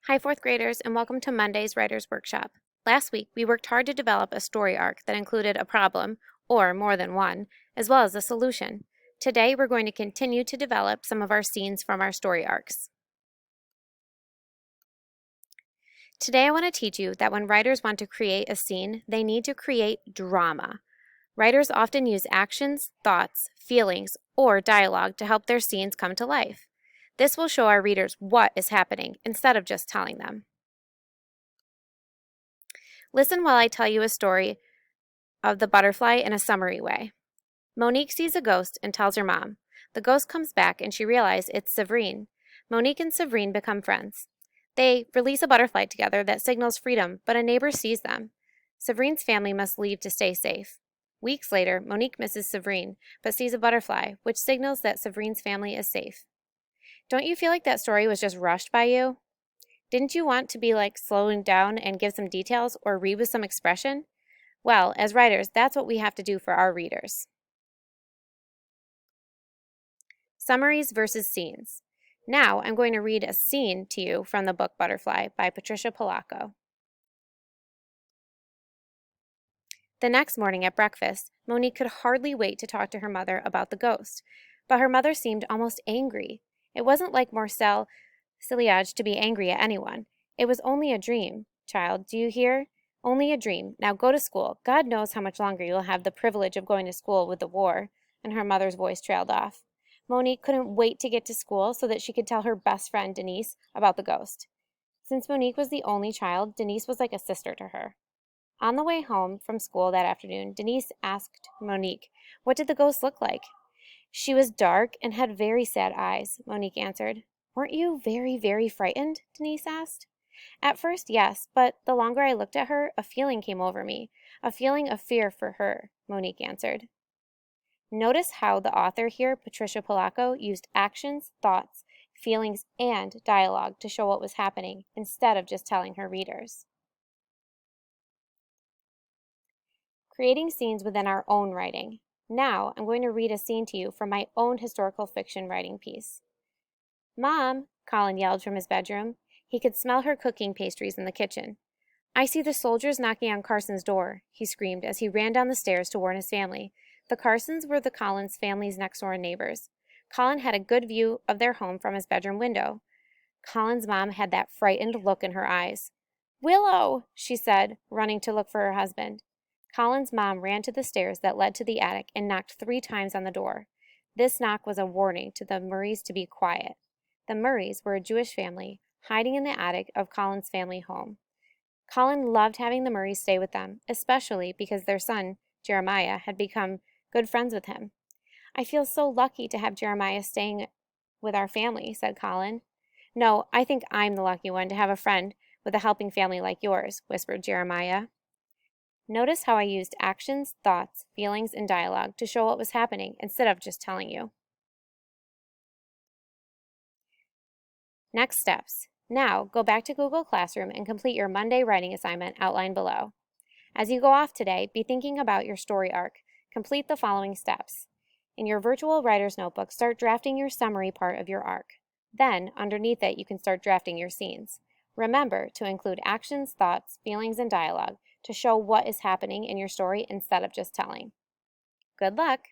Hi, fourth graders, and welcome to Monday's Writers Workshop. Last week, we worked hard to develop a story arc that included a problem, or more than one, as well as a solution. Today, we're going to continue to develop some of our scenes from our story arcs. Today, I want to teach you that when writers want to create a scene, they need to create drama. Writers often use actions, thoughts, feelings, or dialogue to help their scenes come to life. This will show our readers what is happening instead of just telling them. Listen while I tell you a story of the butterfly in a summary way. Monique sees a ghost and tells her mom. The ghost comes back and she realizes it's Severine. Monique and Severine become friends. They release a butterfly together that signals freedom, but a neighbor sees them. Severine's family must leave to stay safe. Weeks later, Monique misses Severine, but sees a butterfly, which signals that Severine's family is safe. Don't you feel like that story was just rushed by you? Didn't you want to be slowing down and give some details or read with some expression? Well, as writers, that's what we have to do for our readers. Summaries versus scenes. Now I'm going to read a scene to you from the book Butterfly by Patricia Polacco. The next morning at breakfast, Monique could hardly wait to talk to her mother about the ghost, but her mother seemed almost angry. It wasn't like Marcel Ciliage to be angry at anyone. It was only a dream, child, do you hear? Only a dream. Now go to school. God knows how much longer you'll have the privilege of going to school with the war. And her mother's voice trailed off. Monique couldn't wait to get to school so that she could tell her best friend, Denise, about the ghost. Since Monique was the only child, Denise was like a sister to her. On the way home from school that afternoon, Denise asked Monique, "What did the ghost look like?" "She was dark and had very sad eyes," Monique answered. "Weren't you very, very frightened?" Denise asked. "At first, yes, but the longer I looked at her, a feeling came over me, a feeling of fear for her," Monique answered. Notice how the author here, Patricia Polacco, used actions, thoughts, feelings, and dialogue to show what was happening instead of just telling her readers. Creating scenes within our own writing. Now, I'm going to read a scene to you from my own historical fiction writing piece. "Mom," Colin yelled from his bedroom. He could smell her cooking pastries in the kitchen. "I see the soldiers knocking on Carson's door," he screamed as he ran down the stairs to warn his family. The Carsons were the Collins family's next-door neighbors. Colin had a good view of their home from his bedroom window. Colin's mom had that frightened look in her eyes. "Willow!" she said, running to look for her husband. Colin's mom ran to the stairs that led to the attic and knocked 3 times on the door. This knock was a warning to the Murrays to be quiet. The Murrays were a Jewish family hiding in the attic of Colin's family home. Colin loved having the Murrays stay with them, especially because their son, Jeremiah, had become good friends with him. "I feel so lucky to have Jeremiah staying with our family," said Colin. "No, I think I'm the lucky one to have a friend with a helping family like yours," whispered Jeremiah. Notice how I used actions, thoughts, feelings, and dialogue to show what was happening instead of just telling you. Next steps. Now, go back to Google Classroom and complete your Monday writing assignment outlined below. As you go off today, be thinking about your story arc. Complete the following steps. In your virtual writer's notebook, start drafting your summary part of your arc. Then, underneath it, you can start drafting your scenes. Remember to include actions, thoughts, feelings, and dialogue to show what is happening in your story instead of just telling. Good luck!